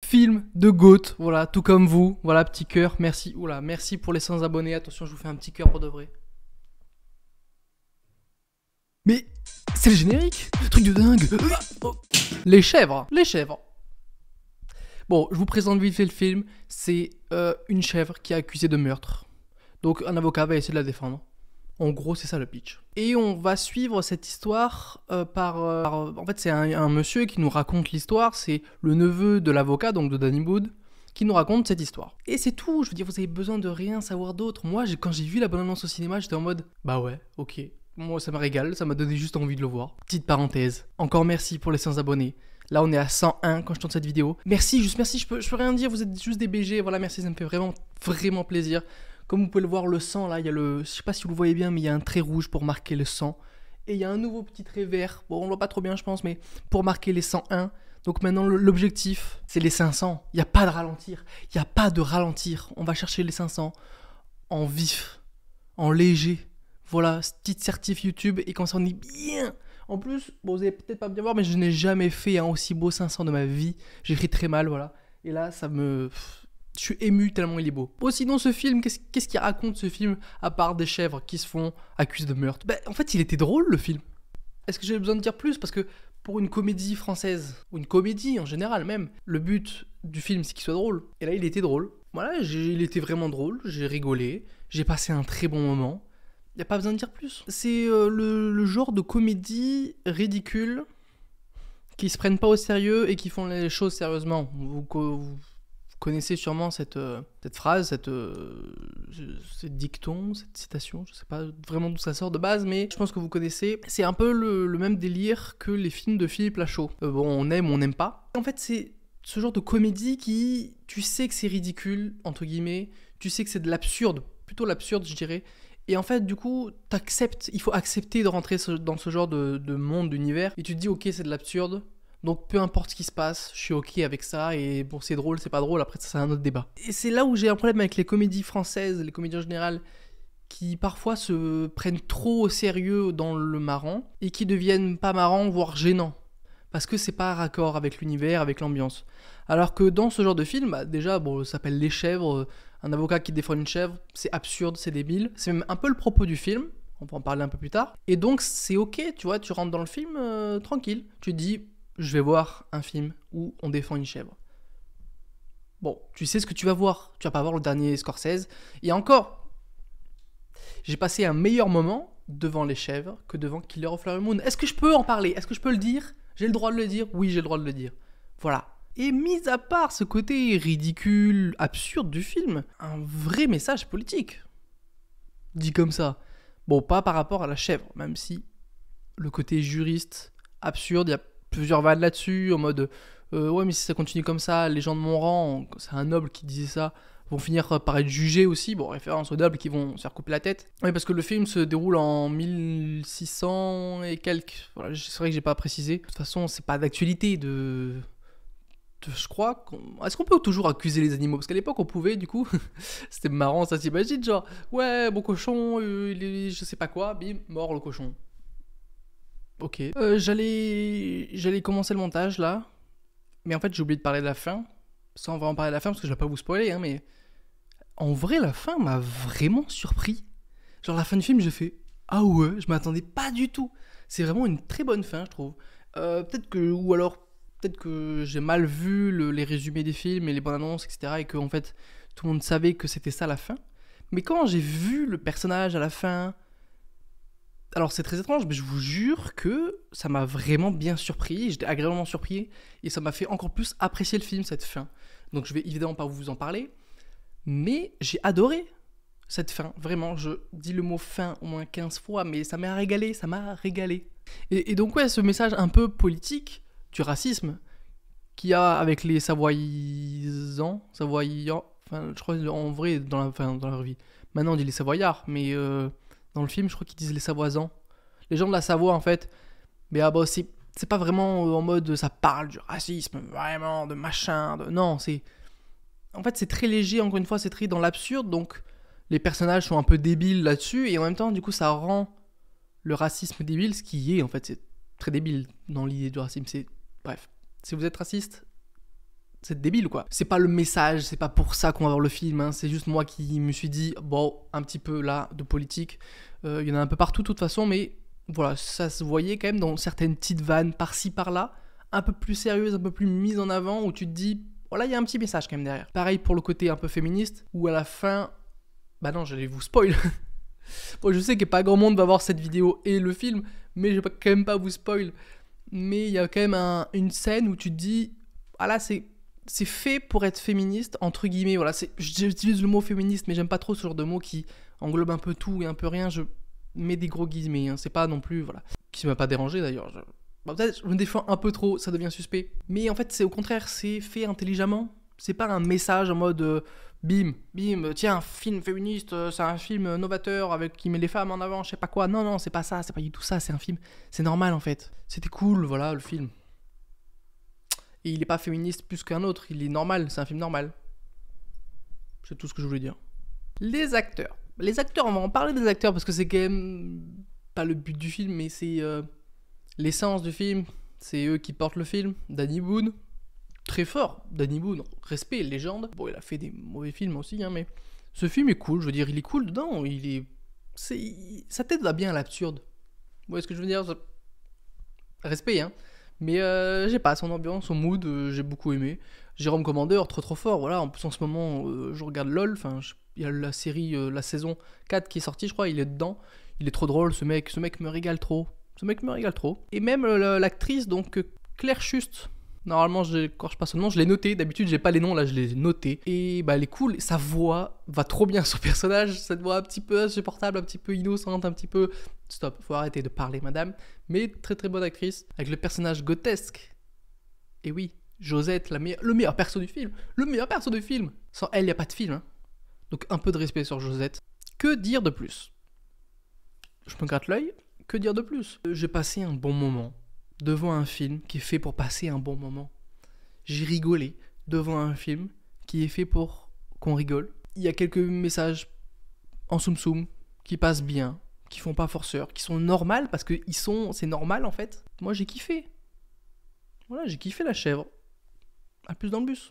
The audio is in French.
film de GOAT, voilà, tout comme vous. Voilà, petit cœur, merci. Oula, merci pour les 100 abonnés. Attention, je vous fais un petit cœur pour de vrai. Mais c'est le générique, truc de dingue. Les chèvres, les chèvres. Bon, je vous présente vite fait le film. C'est une chèvre qui est accusée de meurtre. Donc un avocat va essayer de la défendre. En gros, c'est ça le pitch. Et on va suivre cette histoire en fait, c'est un monsieur qui nous raconte l'histoire. C'est le neveu de l'avocat, donc de Danny Boone, qui nous raconte cette histoire. Et c'est tout. Je veux dire, vous avez besoin de rien savoir d'autre. Moi, quand j'ai vu la bande-annonce au cinéma, j'étais en mode, bah ouais, ok. Moi, ça me régale. Ça m'a donné juste envie de le voir. Petite parenthèse. Encore merci pour les 100 abonnés. Là, on est à 101 quand je tourne cette vidéo. Merci, juste merci. Je peux rien dire. Vous êtes juste des BG. Voilà, merci. Ça me fait vraiment, vraiment plaisir. Comme vous pouvez le voir, le sang, là, il y a je sais pas si vous le voyez bien, mais il y a un trait rouge pour marquer le sang. Et il y a un nouveau petit trait vert. Bon, on le voit pas trop bien, je pense, mais pour marquer les 101. Donc maintenant, l'objectif, c'est les 500. Il n'y a pas de ralentir. Il n'y a pas de ralentir. On va chercher les 500 en vif, en léger. Voilà, petite certif YouTube. Et comme ça, on est bien. En plus, bon, vous allez peut-être pas bien voir, mais je n'ai jamais fait un aussi beau 500 de ma vie. J'écris très mal, voilà. Et là, je suis ému tellement il est beau. Bon, sinon, ce film, qu'est-ce qu'il raconte, ce film, à part des chèvres qui se font accuser de meurtre? En fait, il était drôle, le film. Est-ce que j'ai besoin de dire plus? Parce que pour une comédie française, ou une comédie en général même, le but du film, c'est qu'il soit drôle. Et là, il était drôle. Voilà, il était vraiment drôle, j'ai rigolé, j'ai passé un très bon moment. Y a pas besoin de dire plus. C'est le genre de comédie ridicule qui se prennent pas au sérieux et qui font les choses sérieusement. Vous connaissez sûrement cette phrase, cette dicton, cette citation, je sais pas vraiment d'où ça sort de base, mais je pense que vous connaissez. C'est un peu le même délire que les films de Philippe Lachaud. Bon, on aime ou on n'aime pas. En fait, c'est ce genre de comédie qui, tu sais que c'est ridicule, entre guillemets, tu sais que c'est de l'absurde, plutôt l'absurde, je dirais. Et en fait, du coup, il faut accepter de rentrer dans ce genre de monde, d'univers, et tu te dis, ok, c'est de l'absurde, donc peu importe ce qui se passe, je suis ok avec ça, et bon, c'est drôle, c'est pas drôle, après ça, c'est un autre débat. Et c'est là où j'ai un problème avec les comédies françaises, les comédies en général, qui parfois se prennent trop au sérieux dans le marrant, et qui deviennent pas marrants, voire gênants. Parce que c'est pas raccord avec l'univers, avec l'ambiance. Alors que dans ce genre de film, déjà, bon, ça s'appelle Les Chèvres, un avocat qui défend une chèvre, c'est absurde, c'est débile. C'est même un peu le propos du film, on va en parler un peu plus tard. Et donc c'est ok, tu vois, tu rentres dans le film tranquille. Tu te dis, je vais voir un film où on défend une chèvre. Bon, tu sais ce que tu vas voir. Tu vas pas voir le dernier Scorsese. Et encore, j'ai passé un meilleur moment devant Les Chèvres que devant Killer of Flower Moon. Est-ce que je peux en parler? Est-ce que je peux le dire? J'ai le droit de le dire? Oui, j'ai le droit de le dire. Voilà. Et mis à part ce côté ridicule, absurde du film, un vrai message politique. Dit comme ça. Bon, pas par rapport à la chèvre, même si le côté juriste, absurde, il y a plusieurs vannes là-dessus, en mode ouais, mais si ça continue comme ça, les gens de mon rang, c'est un noble qui disait ça, vont finir par être jugés aussi. Bon, référence aux nobles qui vont se faire couper la tête. Oui, parce que le film se déroule en 1600 et quelques. Voilà, c'est vrai que j'ai pas précisé. De toute façon, c'est pas d'actualité je crois est-ce qu'on peut toujours accuser les animaux? Parce qu'à l'époque on pouvait, du coup. C'était marrant, ça s'imagine, genre ouais, mon cochon, il est je sais pas quoi, bim, mort le cochon. Ok. J'allais commencer le montage là, mais en fait j'ai oublié de parler de la fin. Sans vraiment parler de la fin parce que je vais pas vous spoiler, hein, mais en vrai la fin m'a vraiment surpris. Genre la fin du film, j'ai fait ah ouais, je m'attendais pas du tout. C'est vraiment une très bonne fin, je trouve. Peut-être que j'ai mal vu les résumés des films et les bandes annonces, etc. Et que en fait tout le monde savait que c'était ça la fin. Mais quand j'ai vu le personnage à la fin, alors c'est très étrange, mais je vous jure que ça m'a vraiment bien surpris. J'étais agréablement surpris et ça m'a fait encore plus apprécier le film, cette fin. Donc je vais évidemment pas vous en parler, mais j'ai adoré cette fin. Vraiment, je dis le mot fin au moins 15 fois, mais ça m'a régalé, ça m'a régalé. Et donc ouais, ce message un peu politique du racisme qu'il y a avec les Savoyans, enfin je crois en vrai dans la vraie vie. Maintenant on dit les Savoyards, mais dans le film je crois qu'ils disent les Savoisans. Les gens de la Savoie en fait, mais c'est pas vraiment en mode ça parle du racisme, vraiment, de machin, non, en fait c'est très léger, encore une fois c'est très dans l'absurde, donc les personnages sont un peu débiles là-dessus, et en même temps du coup ça rend le racisme débile, ce qui est en fait, c'est très débile dans l'idée du racisme, bref, si vous êtes raciste, c'est débile quoi. C'est pas le message, c'est pas pour ça qu'on va voir le film, hein. C'est juste moi qui me suis dit, bon, un petit peu là, de politique. Il y en a un peu partout de toute façon, mais voilà, ça se voyait quand même dans certaines petites vannes par-ci par-là, un peu plus sérieuses, un peu plus mises en avant, où tu te dis, voilà, il y a un petit message quand même derrière. Pareil pour le côté un peu féministe, où à la fin, bah non, j'allais vous spoil. Bon, je sais que pas grand monde va voir cette vidéo et le film, mais je vais quand même pas vous spoil. Mais il y a quand même une scène où tu te dis, ah là, c'est fait pour être féministe, entre guillemets. Voilà, j'utilise le mot féministe, mais j'aime pas trop ce genre de mot qui englobe un peu tout et un peu rien. Je mets des gros guillemets, hein. C'est pas non plus, voilà. Qui m'a pas dérangé d'ailleurs. Peut-être je me défends un peu trop, ça devient suspect. Mais en fait, c'est au contraire, c'est fait intelligemment. C'est pas un message en mode bim, tiens, film féministe, c'est un film novateur qui met les femmes en avant, je sais pas quoi. Non, c'est pas ça, c'est pas du tout ça, c'est un film. C'est normal en fait. C'était cool, voilà, le film. Et il est pas féministe plus qu'un autre, il est normal, c'est un film normal. C'est tout ce que je voulais dire. Les acteurs, on va en parler des acteurs parce que c'est quand même pas le but du film, mais c'est l'essence du film. C'est eux qui portent le film. Danny Boone, très fort. Danny Boone, respect, légende. Bon, il a fait des mauvais films aussi, hein, mais ce film est cool. Je veux dire, il est cool dedans. Sa tête va bien à l'absurde. Vous voyez ce que je veux dire? Respect, hein. Mais j'ai pas son ambiance, son mood, j'ai beaucoup aimé. Jérôme Commander, trop fort. Voilà, en plus en ce moment, je regarde LOL. Enfin, il y a la série, la saison 4 qui est sortie, je crois. Il est dedans. Il est trop drôle, ce mec. Ce mec me régale trop. Et même l'actrice, donc Claire Schust. Normalement, quand je passe son nom, je l'ai noté. D'habitude, j'ai pas les noms, là, je les ai notés. Et bah, elle est cool. Sa voix va trop bien sur le personnage. Cette voix un petit peu insupportable, un petit peu innocente, un petit peu. Stop, faut arrêter de parler, madame. Mais très très bonne actrice. Avec le personnage grotesque. Et oui, Josette, le meilleur perso du film. Sans elle, il n'y a pas de film. Hein. Donc un peu de respect sur Josette. Que dire de plus? Je me gratte l'œil. Que dire de plus? J'ai passé un bon moment devant un film qui est fait pour passer un bon moment. J'ai rigolé devant un film qui est fait pour qu'on rigole. Il y a quelques messages en soum-soum qui passent bien, qui font pas forceur, qui sont normales parce que c'est normal en fait. Moi j'ai kiffé. Voilà, j'ai kiffé la chèvre. À plus dans le bus.